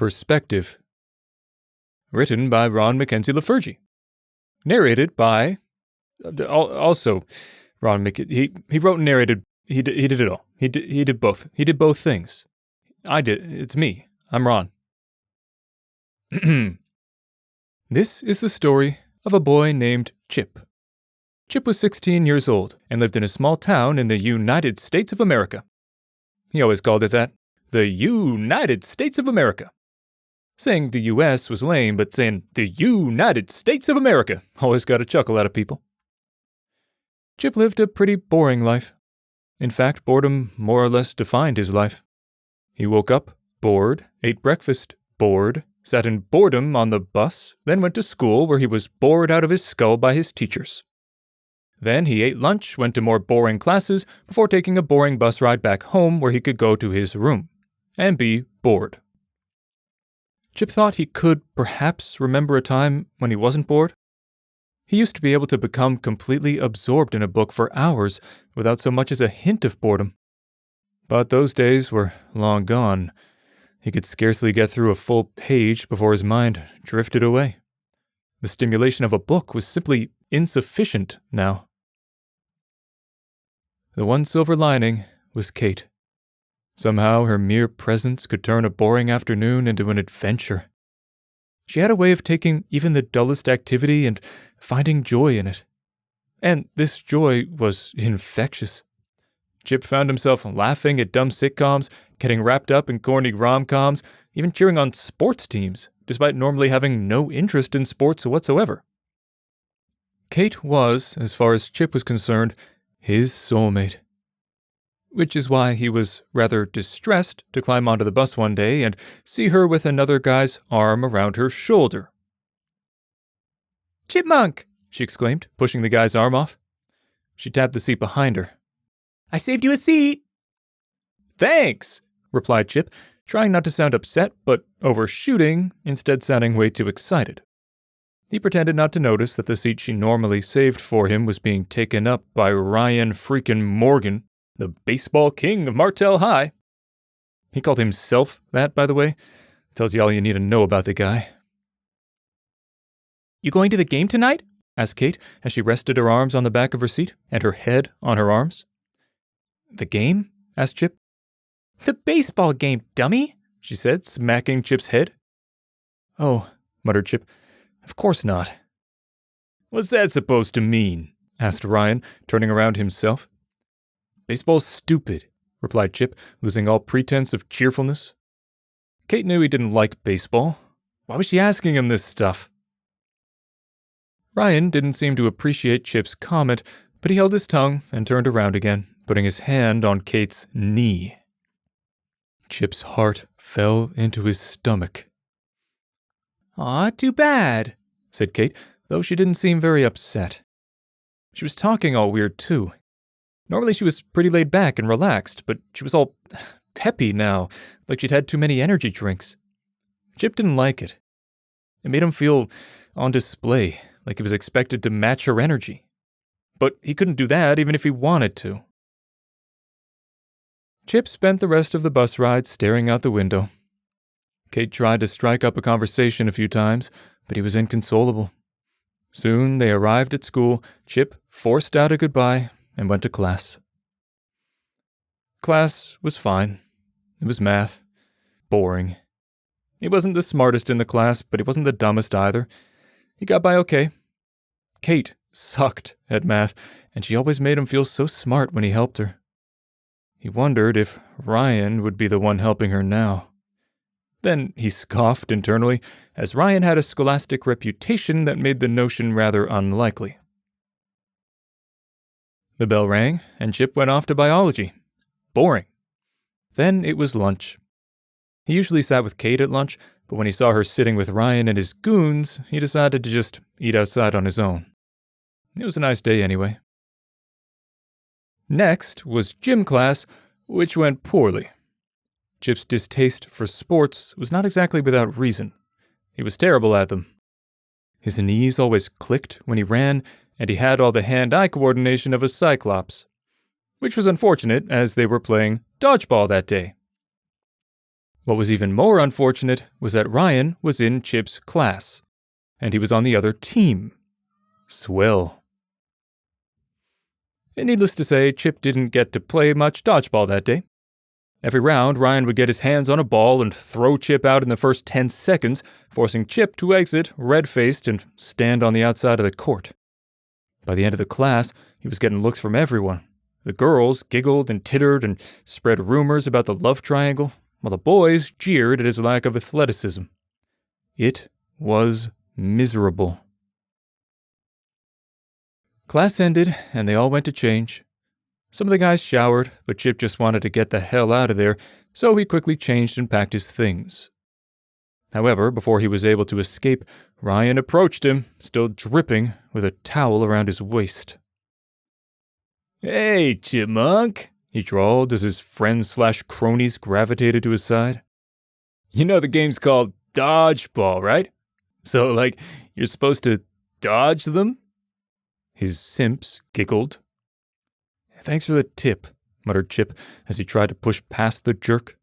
Perspective. Written by Ron Mackenzie Lafergie. Narrated by... Also, Ron Mackenzie... He wrote and narrated... He did it all. He did both. He did both things. It's me. I'm Ron. This is the story of a boy named Chip. Chip was 16 years old and lived in a small town in the United States of America. He always called it that. The United States of America. Saying the U.S. was lame, but saying the United States of America always got a chuckle out of people. Chip lived a pretty boring life. In fact, boredom more or less defined his life. He woke up, bored, ate breakfast, bored, sat in boredom on the bus, then went to school where he was bored out of his skull by his teachers. Then he ate lunch, went to more boring classes, before taking a boring bus ride back home where he could go to his room and be bored. Chip thought he could perhaps remember a time when he wasn't bored. He used to be able to become completely absorbed in a book for hours without so much as a hint of boredom. But those days were long gone. He could scarcely get through a full page before his mind drifted away. The stimulation of a book was simply insufficient now. The one silver lining was Kate. Somehow her mere presence could turn a boring afternoon into an adventure. She had a way of taking even the dullest activity and finding joy in it. And this joy was infectious. Chip found himself laughing at dumb sitcoms, getting wrapped up in corny rom-coms, even cheering on sports teams, despite normally having no interest in sports whatsoever. Kate was, as far as Chip was concerned, his soulmate. Which is why he was rather distressed to climb onto the bus one day and see her with another guy's arm around her shoulder. "Chipmunk!" she exclaimed, pushing the guy's arm off. She tapped the seat behind her. "I saved you a seat!" "Thanks!" replied Chip, trying not to sound upset, but overshooting, instead sounding way too excited. He pretended not to notice that the seat she normally saved for him was being taken up by Ryan freaking Morgan, the baseball king of Martell High. He called himself that, by the way. Tells you all you need to know about the guy. "You going to the game tonight?" asked Kate, as she rested her arms on the back of her seat and her head on her arms. "The game?" asked Chip. "The baseball game, dummy," she said, smacking Chip's head. "Oh," muttered Chip, "of course not." "What's that supposed to mean?" asked Ryan, turning around himself. "Baseball's stupid," replied Chip, losing all pretense of cheerfulness. Kate knew he didn't like baseball. Why was she asking him this stuff? Ryan didn't seem to appreciate Chip's comment, but he held his tongue and turned around again, putting his hand on Kate's knee. Chip's heart fell into his stomach. "Aw, too bad," said Kate, though she didn't seem very upset. She was talking all weird, too. Normally she was pretty laid back and relaxed, but she was all peppy now, like she'd had too many energy drinks. Chip didn't like it. It made him feel on display, like he was expected to match her energy. But he couldn't do that even if he wanted to. Chip spent the rest of the bus ride staring out the window. Kate tried to strike up a conversation a few times, but he was inconsolable. Soon they arrived at school. Chip forced out a goodbye and went to class. Class was fine. It was math. Boring. He wasn't the smartest in the class, but he wasn't the dumbest either. He got by okay. Kate sucked at math, and she always made him feel so smart when he helped her. He wondered if Ryan would be the one helping her now. Then he scoffed internally, as Ryan had a scholastic reputation that made the notion rather unlikely. The bell rang, and Chip went off to biology. Boring. Then it was lunch. He usually sat with Kate at lunch, but when he saw her sitting with Ryan and his goons, he decided to just eat outside on his own. It was a nice day anyway. Next was gym class, which went poorly. Chip's distaste for sports was not exactly without reason. He was terrible at them. His knees always clicked when he ran, and he had all the hand-eye coordination of a cyclops, which was unfortunate as they were playing dodgeball that day. What was even more unfortunate was that Ryan was in Chip's class, and he was on the other team. Swell. And needless to say, Chip didn't get to play much dodgeball that day. Every round, Ryan would get his hands on a ball and throw Chip out in the first 10 seconds, forcing Chip to exit, red-faced, and stand on the outside of the court. By the end of the class, he was getting looks from everyone. The girls giggled and tittered and spread rumors about the love triangle, while the boys jeered at his lack of athleticism. It was miserable. Class ended, and they all went to change. Some of the guys showered, but Chip just wanted to get the hell out of there, so he quickly changed and packed his things. However, before he was able to escape, Ryan approached him, still dripping, with a towel around his waist. "Hey, Chipmunk," he drawled as his friends/cronies gravitated to his side. "You know the game's called dodgeball, right? So, you're supposed to dodge them?" His simps giggled. "Thanks for the tip," muttered Chip as he tried to push past the jerk.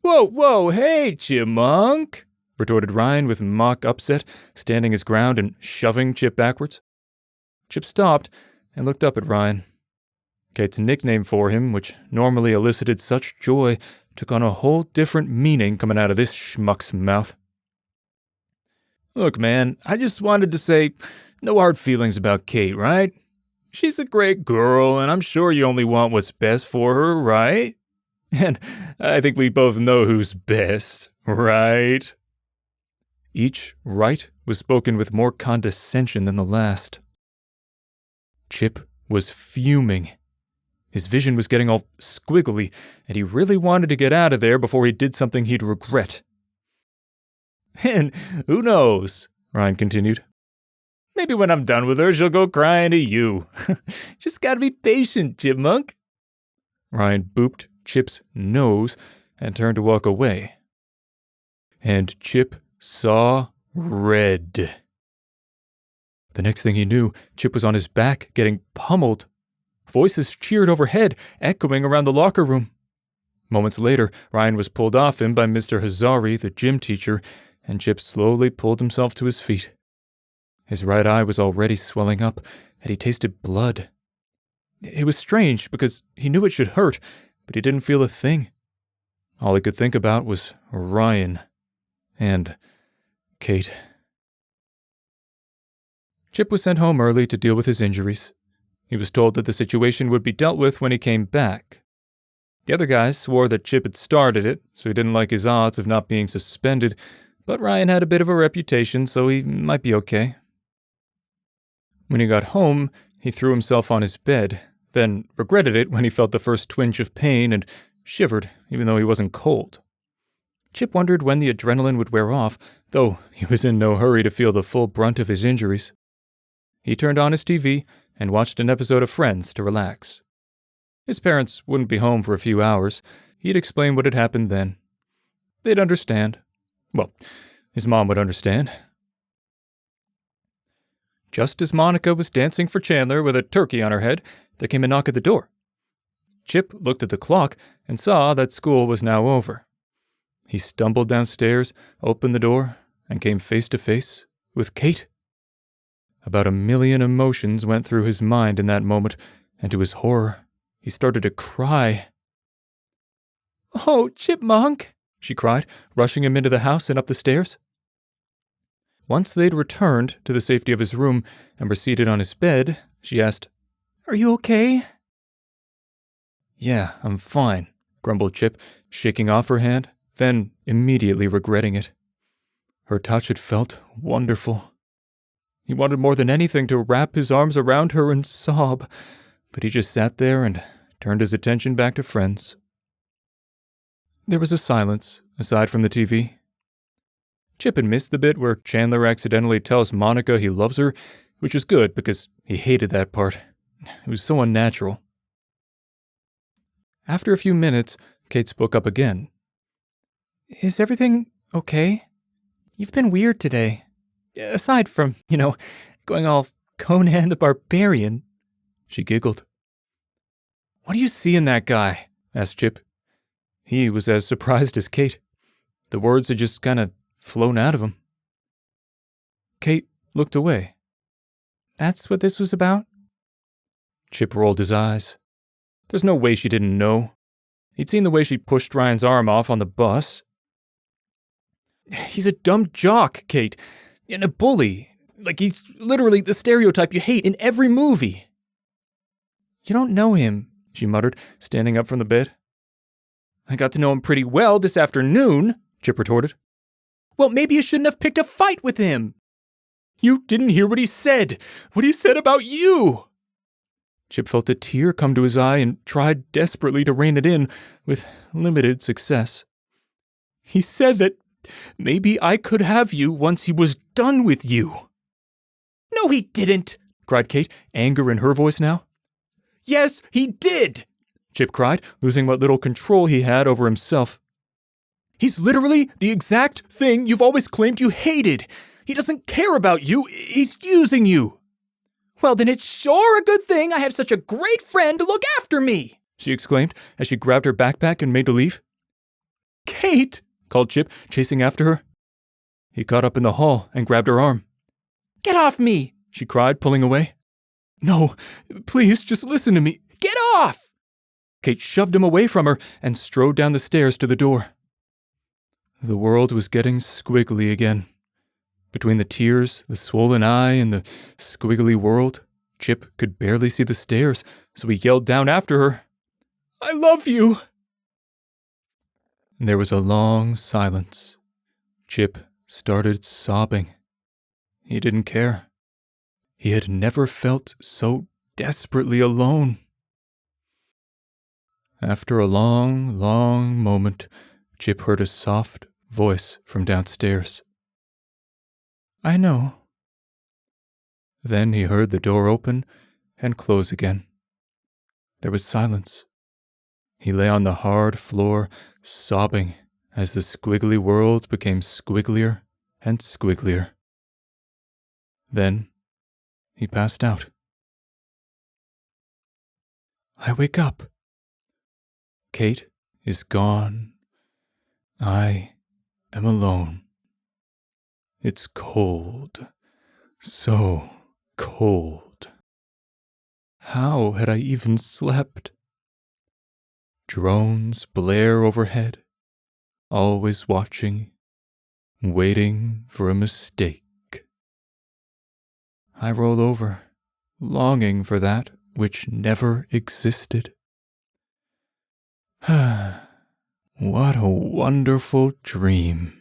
Whoa, hey, Chipmunk," retorted Ryan with mock upset, standing his ground and shoving Chip backwards. Chip stopped and looked up at Ryan. Kate's nickname for him, which normally elicited such joy, took on a whole different meaning coming out of this schmuck's mouth. "Look, man, I just wanted to say, no hard feelings about Kate, right? She's a great girl, and I'm sure you only want what's best for her, right? And I think we both know who's best, right?" Each right was spoken with more condescension than the last. Chip was fuming. His vision was getting all squiggly, and he really wanted to get out of there before he did something he'd regret. "And who knows," Ryan continued. "Maybe when I'm done with her, she'll go crying to you. Just gotta be patient, Chipmunk." Ryan booped Chip's nose and turned to walk away. And Chip saw red. The next thing he knew, Chip was on his back, getting pummeled. Voices cheered overhead, echoing around the locker room. Moments later, Ryan was pulled off him by Mr. Hazari, the gym teacher, and Chip slowly pulled himself to his feet. His right eye was already swelling up, and he tasted blood. It was strange, because he knew it should hurt, but he didn't feel a thing. All he could think about was Ryan and Kate. Chip was sent home early to deal with his injuries. He was told that the situation would be dealt with when he came back. The other guys swore that Chip had started it, so he didn't like his odds of not being suspended, but Ryan had a bit of a reputation, so he might be okay. When he got home, he threw himself on his bed, then regretted it when he felt the first twinge of pain and shivered, even though he wasn't cold. Chip wondered when the adrenaline would wear off, though he was in no hurry to feel the full brunt of his injuries. He turned on his TV and watched an episode of Friends to relax. His parents wouldn't be home for a few hours. He'd explain what had happened then. They'd understand. Well, his mom would understand. Just as Monica was dancing for Chandler with a turkey on her head, there came a knock at the door. Chip looked at the clock and saw that school was now over. He stumbled downstairs, opened the door, and came face to face with Kate. About 1,000,000 emotions went through his mind in that moment, and to his horror, he started to cry. "Oh, Chipmunk!" she cried, rushing him into the house and up the stairs. Once they'd returned to the safety of his room and were seated on his bed, she asked, "Are you okay?" "Yeah, I'm fine," grumbled Chip, shaking off her hand, then immediately regretting it. Her touch had felt wonderful. He wanted more than anything to wrap his arms around her and sob, but he just sat there and turned his attention back to Friends. There was a silence, aside from the TV. Chip had missed the bit where Chandler accidentally tells Monica he loves her, which was good because he hated that part. It was so unnatural. After a few minutes, Kate spoke up again. "Is everything okay? You've been weird today. Aside from, going all Conan the Barbarian." She giggled. "What do you see in that guy?" asked Chip. He was as surprised as Kate. The words had just kind of flown out of him. Kate looked away. "That's what this was about?" Chip rolled his eyes. There's no way she didn't know. He'd seen the way she pushed Ryan's arm off on the bus. "He's a dumb jock, Kate, and a bully. Like, he's literally the stereotype you hate in every movie." "You don't know him," she muttered, standing up from the bed. "I got to know him pretty well this afternoon," Chip retorted. "Well, maybe you shouldn't have picked a fight with him." "You didn't hear what he said. What he said about you." Chip felt a tear come to his eye and tried desperately to rein it in, with limited success. "He said that maybe I could have you once he was done with you." "No, he didn't," cried Kate, anger in her voice now. "Yes, he did," Chip cried, losing what little control he had over himself. "He's literally the exact thing you've always claimed you hated. He doesn't care about you. He's using you." "Well, then it's sure a good thing I have such a great friend to look after me," she exclaimed as she grabbed her backpack and made to leave. "Kate," called Chip, chasing after her. He caught up in the hall and grabbed her arm. "Get off me," she cried, pulling away. "No, please, just listen to me." "Get off!" Kate shoved him away from her and strode down the stairs to the door. The world was getting squiggly again. Between the tears, the swollen eye, and the squiggly world, Chip could barely see the stairs, so he yelled down after her, "I love you!" There was a long silence. Chip started sobbing. He didn't care. He had never felt so desperately alone. After a long, long moment, Chip heard a soft voice from downstairs. "I know." Then he heard the door open and close again. There was silence. He lay on the hard floor, sobbing as the squiggly world became squigglier and squigglier. Then he passed out. I wake up. Kate is gone. I am alone. It's cold. So cold. How had I even slept? Drones blare overhead, always watching, waiting for a mistake. I roll over, longing for that which never existed. What a wonderful dream.